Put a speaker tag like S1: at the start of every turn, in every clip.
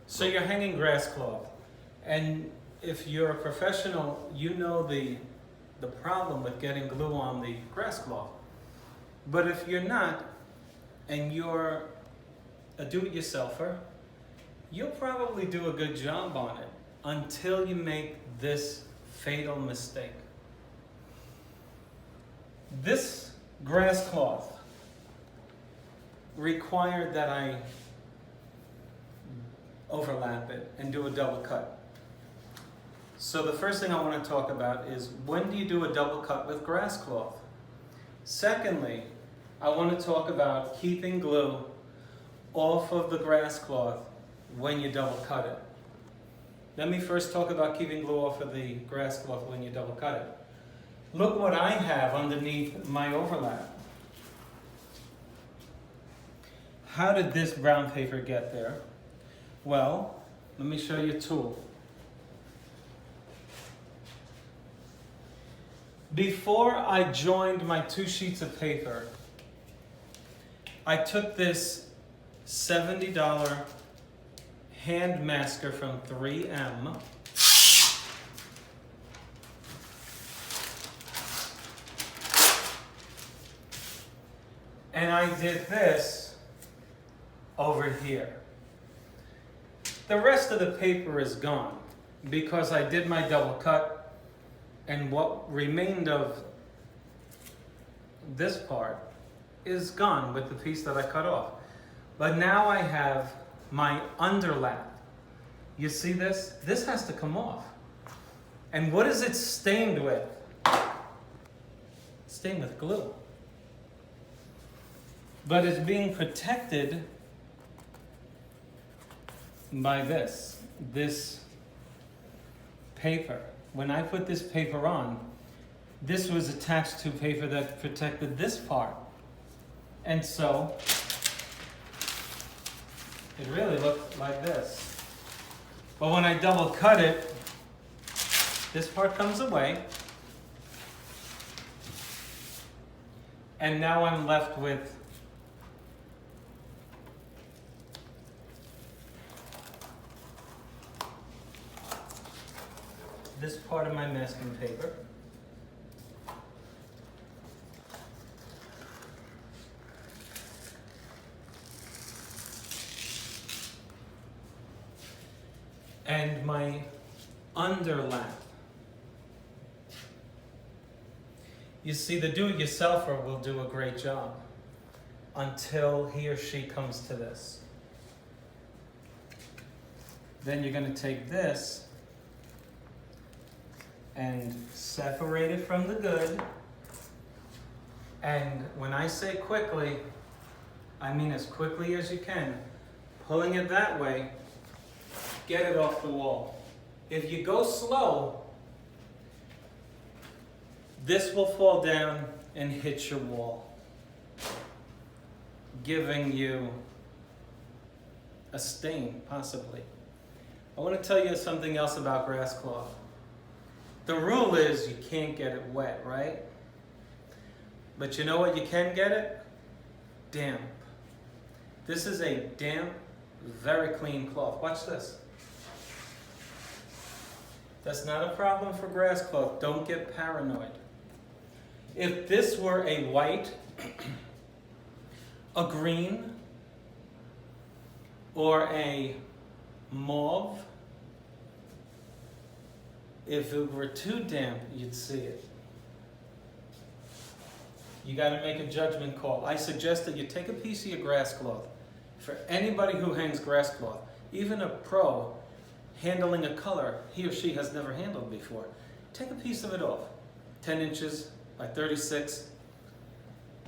S1: So you're hanging grass cloth, and if you're a professional, you know the problem with getting glue on the grass cloth. But if you're not, and you're a do-it-yourselfer, you'll probably do a good job on it until you make this fatal mistake. This grass cloth required that I overlap it and do a double cut. So the first thing I want to talk about is, when do you do a double cut with grass cloth? Secondly, I want to talk about keeping glue off of the grass cloth when you double cut it. Let me first talk about keeping glue off of the grass cloth when you double cut it. Look what I have underneath my overlap. How did this brown paper get there? Well, let me show you a tool. Before I joined my 2 sheets of paper, I took this $70 hand masker from 3M, and I did this over here. The rest of the paper is gone because I did my double cut, and what remained of this part is gone with the piece that I cut off. But now I have my underlap. You see this? This has to come off. And what is it stained with? It's stained with glue. But it's being protected by this paper. When I put this paper on, this was attached to paper that protected this part. And so, it really looked like this. But when I double cut it, this part comes away. And now I'm left with this part of my masking paper. And my underlap. You see, the do-it-yourselfer will do a great job until he or she comes to this. Then you're going to take this and separate it from the good. And when I say quickly, I mean as quickly as you can. Pulling it that way, get it off the wall. If you go slow, this will fall down and hit your wall, giving you a stain, possibly. I want to tell you something else about grass cloth. The rule is you can't get it wet, right? But you know what you can get it? Damp. This is a damp, very clean cloth. Watch this. That's not a problem for grass cloth. Don't get paranoid. If this were a white, a green, or a mauve, if it were too damp, you'd see it. You got to make a judgment call. I suggest that you take a piece of your grass cloth. For anybody who hangs grass cloth, even a pro handling a color he or she has never handled before, take a piece of it off, 10 inches by 36.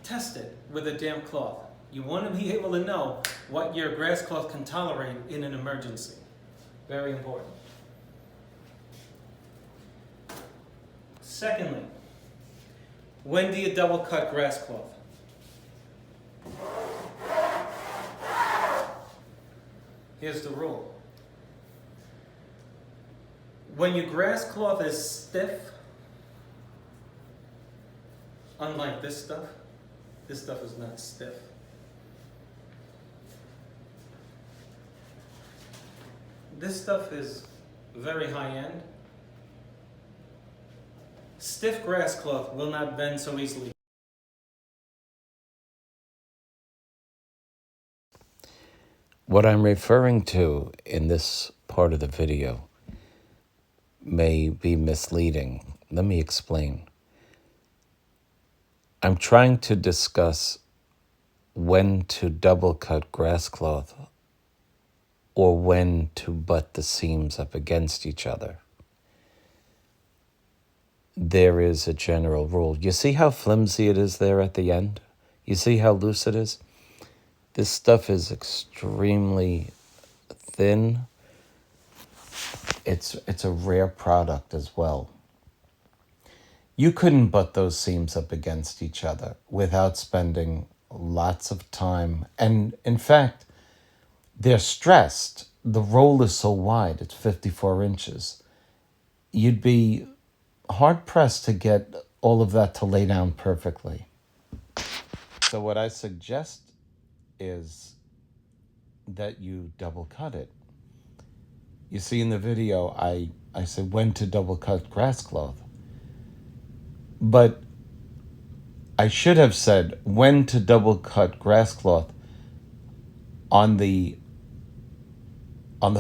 S1: Test it with a damp cloth. You want to be able to know what your grass cloth can tolerate in an emergency. Very important. Secondly, when do you double cut grass cloth? Here's the rule. When your grass cloth is stiff, unlike this stuff is not stiff. This stuff is very high-end. Stiff grass cloth will not bend so easily.
S2: What I'm referring to in this part of the video may be misleading. Let me explain. I'm trying to discuss when to double cut grass cloth or when to butt the seams up against each other. There is a general rule. You see how flimsy it is there at the end? You see how loose it is? This stuff is extremely thin. It's a rare product as well. You couldn't butt those seams up against each other without spending lots of time. And in fact, they're stressed. The roll is so wide, it's 54 inches. You'd be hard-pressed to get all of that to lay down perfectly. So what I suggest is that you double cut it. You see in the video, I said when to double cut grass cloth. But I should have said when to double cut grass cloth on the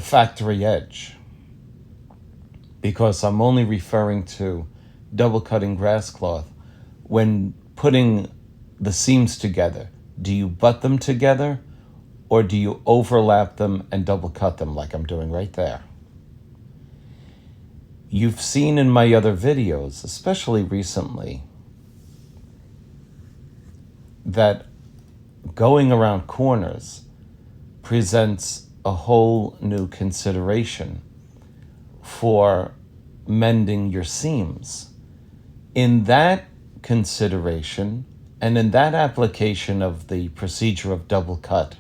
S2: factory edge, because I'm only referring to double cutting grass cloth when putting the seams together. Do you butt them together or do you overlap them and double cut them like I'm doing right there? You've seen in my other videos, especially recently, that going around corners presents a whole new consideration for mending your seams. In that consideration and in that application of the procedure of double cut,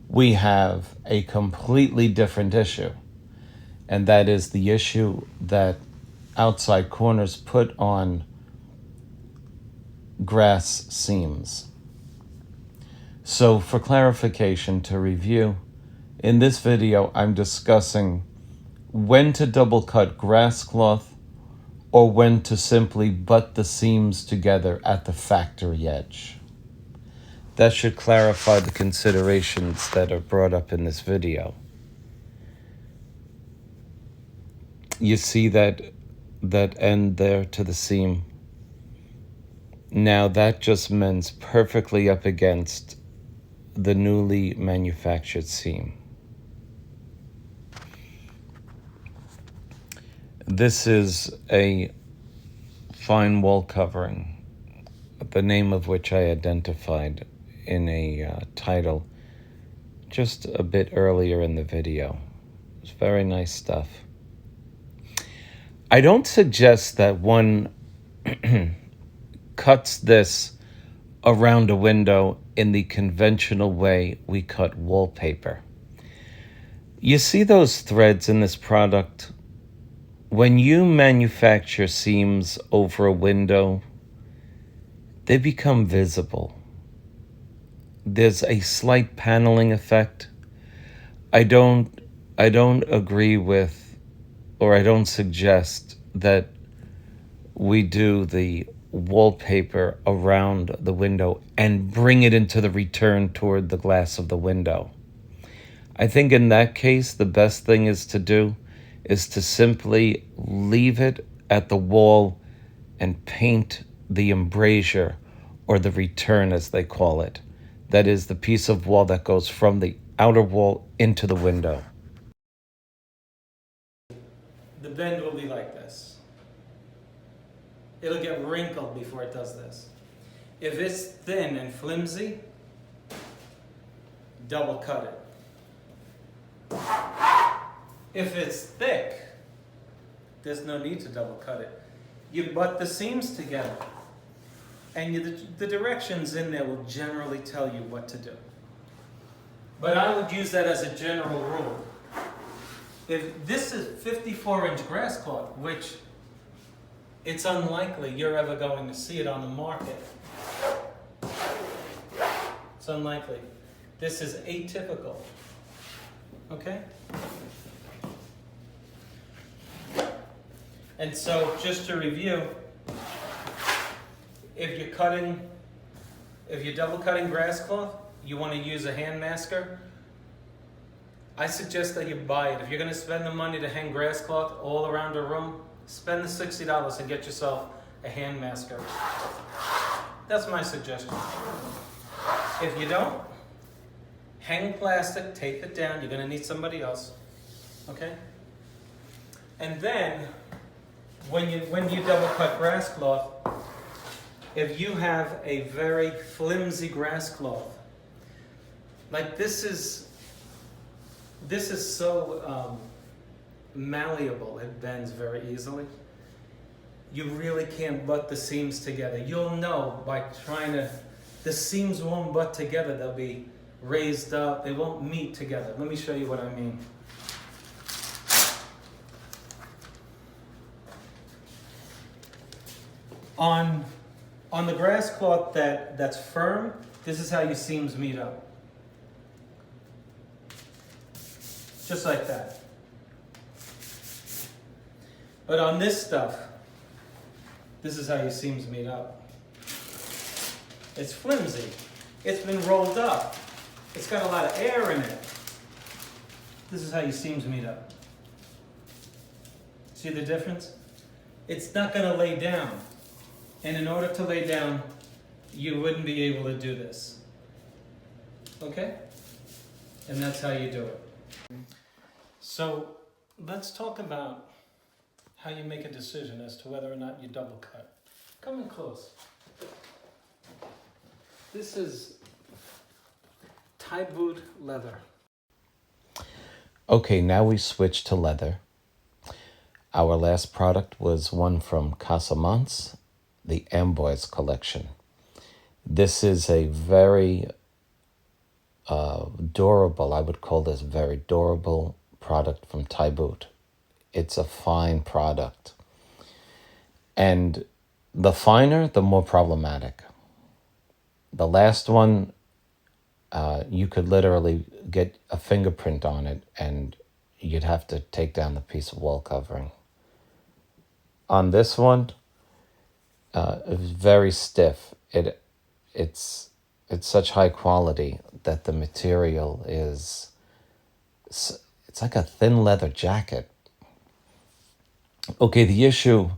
S2: we have a completely different issue. And that is the issue that outside corners put on grass seams. So for clarification, to review, in this video I'm discussing when to double cut grass cloth or when to simply butt the seams together at the factory edge. That should clarify the considerations that are brought up in this video. You see that end there to the seam? Now that just mends perfectly up against the newly manufactured seam. This is a fine wall covering, the name of which I identified in a title just a bit earlier in the video. It's very nice stuff. I don't suggest that one cuts this around a window in the conventional way we cut wallpaper. You see those threads in this product? When you manufacture seams over a window, they become visible. There's a slight paneling effect. I don't agree with, or I don't suggest that we do the wallpaper around the window and bring it into the return toward the glass of the window. I think in that case, the best thing is to simply leave it at the wall and paint the embrasure, or the return as they call it. That is the piece of wall that goes from the outer wall into the window.
S1: The bend will be like this. It'll get wrinkled before it does this. If it's thin and flimsy, double cut it. If it's thick, there's no need to double cut it. You butt the seams together, and the directions in there will generally tell you what to do. But I would use that as a general rule. If this is 54-inch grass cloth, which it's unlikely you're ever going to see it on the market. It's unlikely. This is atypical. Okay? And so, just to review, if you're double cutting grass cloth, you want to use a hand masker. I suggest that you buy it. If you're going to spend the money to hang grass cloth all around a room, spend the $60 and get yourself a hand masker. That's my suggestion. If you don't, hang plastic, tape it down. You're going to need somebody else. Okay? And then, when you double cut grass cloth, if you have a very flimsy grass cloth, like this is so malleable, it bends very easily. You really can't butt the seams together. You'll know by the seams won't butt together. They'll be raised up. They won't meet together. Let me show you what I mean. On the grass cloth that's firm, this is how your seams meet up. Just like that. But on this stuff, this is how your seams meet up. It's flimsy. It's been rolled up. It's got a lot of air in it. This is how your seams meet up. See the difference? It's not going to lay down. And in order to lay down, you wouldn't be able to do this. Okay? And that's how you do it. So let's talk about how you make a decision as to whether or not you double cut. Come in close. This is tie boot leather.
S2: Okay, now we switch to leather. Our last product was one from Casamance, the Amboys collection. This is a very durable, I would call this very durable product from Tie Boot. It's a fine product. And the finer, the more problematic. The last one, you could literally get a fingerprint on it and you'd have to take down the piece of wall covering. On this one, it was very stiff. It's such high quality that the material it's like a thin leather jacket. Okay, the issue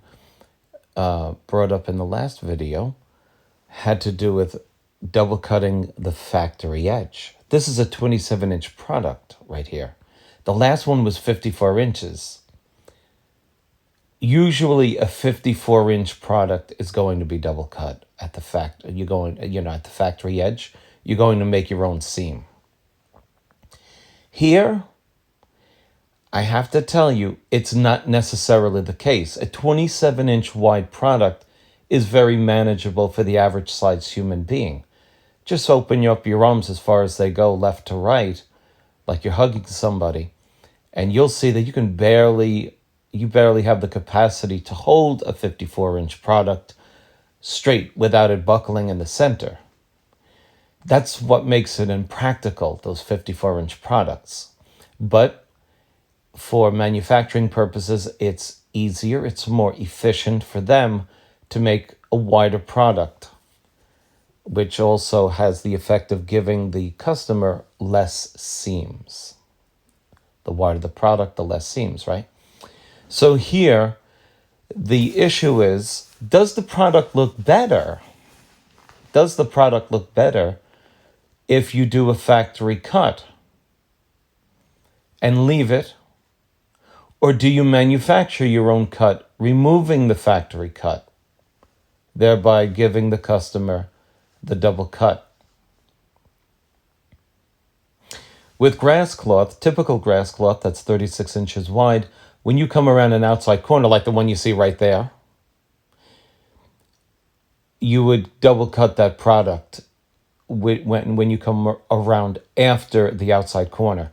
S2: brought up in the last video had to do with double cutting the factory edge. This is a 27-inch product right here. The last one was 54 inches. Usually a 54-inch product is going to be double cut at the at the factory edge. You're going to make your own seam. Here, I have to tell you, it's not necessarily the case. A 27-inch wide product is very manageable for the average sized human being. Just open up your arms as far as they go left to right, like you're hugging somebody, and you'll see that you barely have the capacity to hold a 54-inch product straight without it buckling in the center. That's what makes it impractical, those 54-inch products. But for manufacturing purposes, it's easier, it's more efficient for them to make a wider product, which also has the effect of giving the customer less seams. The wider the product, the less seams, right? So here, the issue is, does the product look better? Does the product look better if you do a factory cut and leave it? Or do you manufacture your own cut, removing the factory cut, thereby giving the customer the double cut? With grass cloth, typical grass cloth that's 36 inches wide, when you come around an outside corner, like the one you see right there, you would double cut that product when you come around after the outside corner.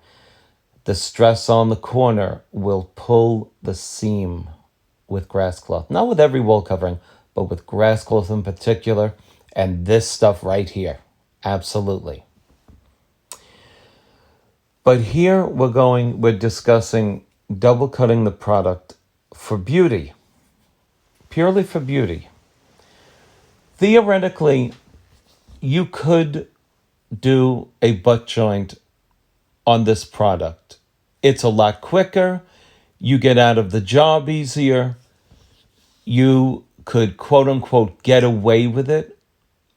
S2: The stress on the corner will pull the seam with Grasscloth. Not with every wall covering, but with Grasscloth in particular, and this stuff right here. Absolutely. But here we're discussing double cutting the product for beauty, purely for beauty. Theoretically, you could do a butt joint on this product. It's a lot quicker. You get out of the job easier. You could quote unquote get away with it.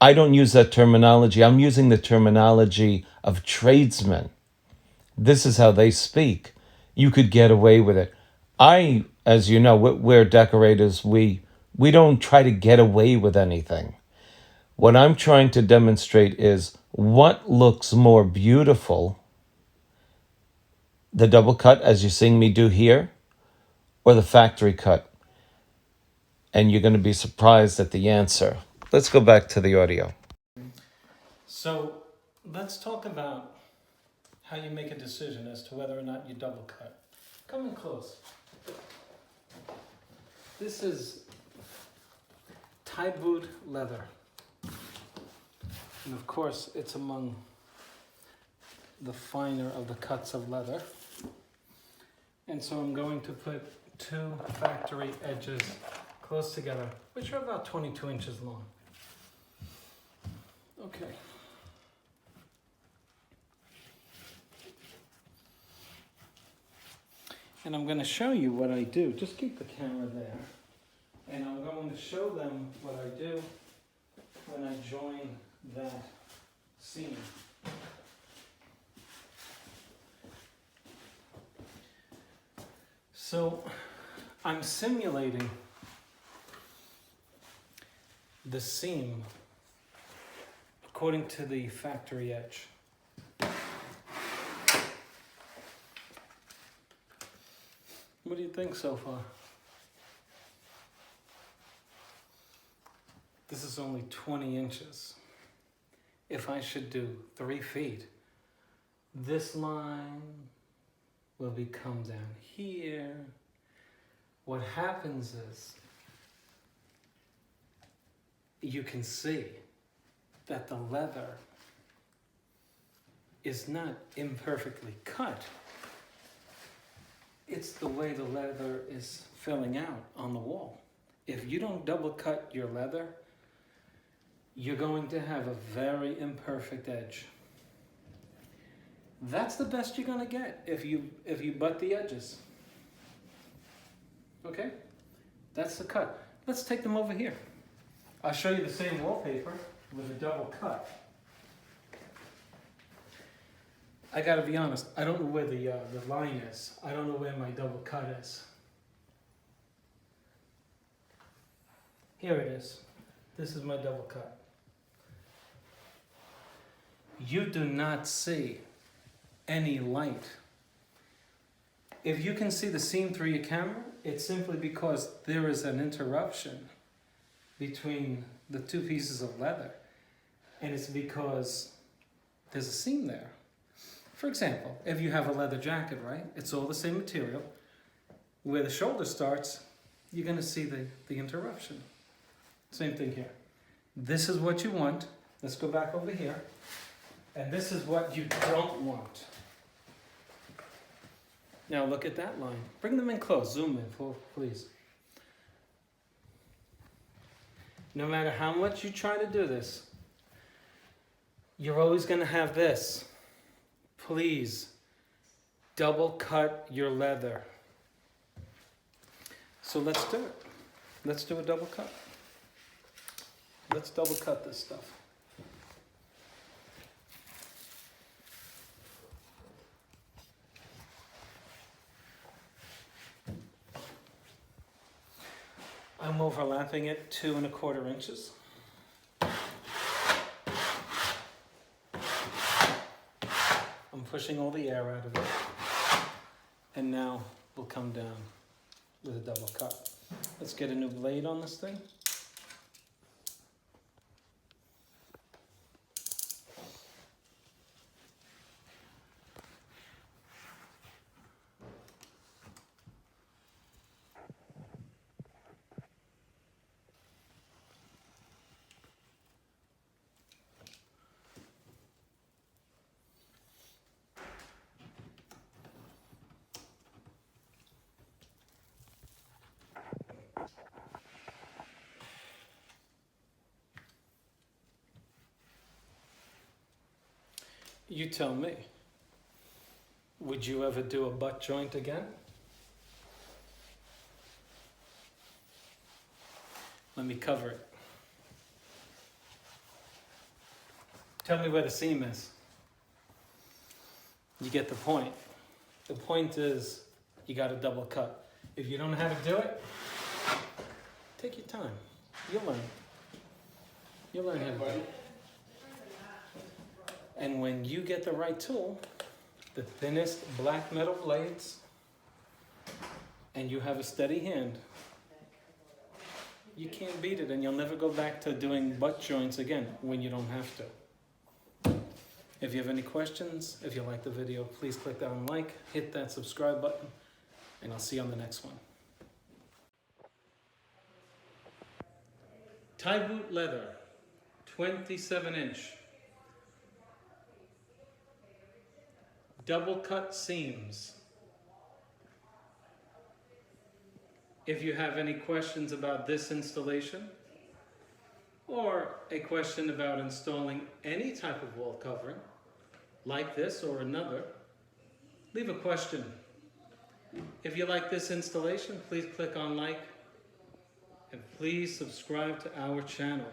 S2: I don't use that terminology. I'm using the terminology of tradesmen. This is how they speak. You could get away with it. As you know, we're decorators. We don't try to get away with anything. What I'm trying to demonstrate is what looks more beautiful, the double cut as you're seeing me do here, or the factory cut. And you're going to be surprised at the answer. Let's go back to the audio.
S1: So let's talk about how you make a decision as to whether or not you double cut. Come in close. This is tie boot leather. And of course, it's among the finer of the cuts of leather. And so I'm going to put two factory edges close together, which are about 22 inches long. Okay. And I'm going to show you what I do. Just keep the camera there. And I'm going to show them what I do when I join that seam. So I'm simulating the seam according to the factory edge. What do you think so far? This is only 20 inches. If I should do 3 feet, this line will come down here. What happens is you can see that the leather is not imperfectly cut. It's the way the leather is filling out on the wall. If you don't double cut your leather, you're going to have a very imperfect edge. That's the best you're going to get if you butt the edges. Okay? That's the cut. Let's take them over here. I'll show you the same wallpaper with a double cut. I gotta be honest, I don't know where the line is. I don't know where my double cut is. Here it is. This is my double cut. You do not see any light. If you can see the seam through your camera, it's simply because there is an interruption between the two pieces of leather. And it's because there's a seam there. For example, if you have a leather jacket, right? It's all the same material. Where the shoulder starts, you're going to see the interruption. Same thing here. This is what you want. Let's go back over here. And this is what you don't want. Now look at that line. Bring them in close. Zoom in, please. No matter how much you try to do this, you're always going to have this. Please, double cut your leather. So let's do it. Let's do a double cut. Let's double cut this stuff. I'm overlapping it 2 1/4 inches. I'm pushing all the air out of it. And now we'll come down with a double cut. Let's get a new blade on this thing. You tell me. Would you ever do a butt joint again? Let me cover it. Tell me where the seam is. You get the point. The point is you got to double cut. If you don't know how to do it, take your time. You'll learn. You'll learn how to do it. And when you get the right tool, the thinnest black metal blades, and you have a steady hand, you can't beat it, and you'll never go back to doing butt joints again when you don't have to. If you have any questions, if you like the video, please click on like, hit that subscribe button, and I'll see you on the next one. Tie boot leather, 27-inch. Double cut seams. If you have any questions about this installation, or a question about installing any type of wall covering, like this or another, leave a question. If you like this installation, please click on like, and please subscribe to our channel.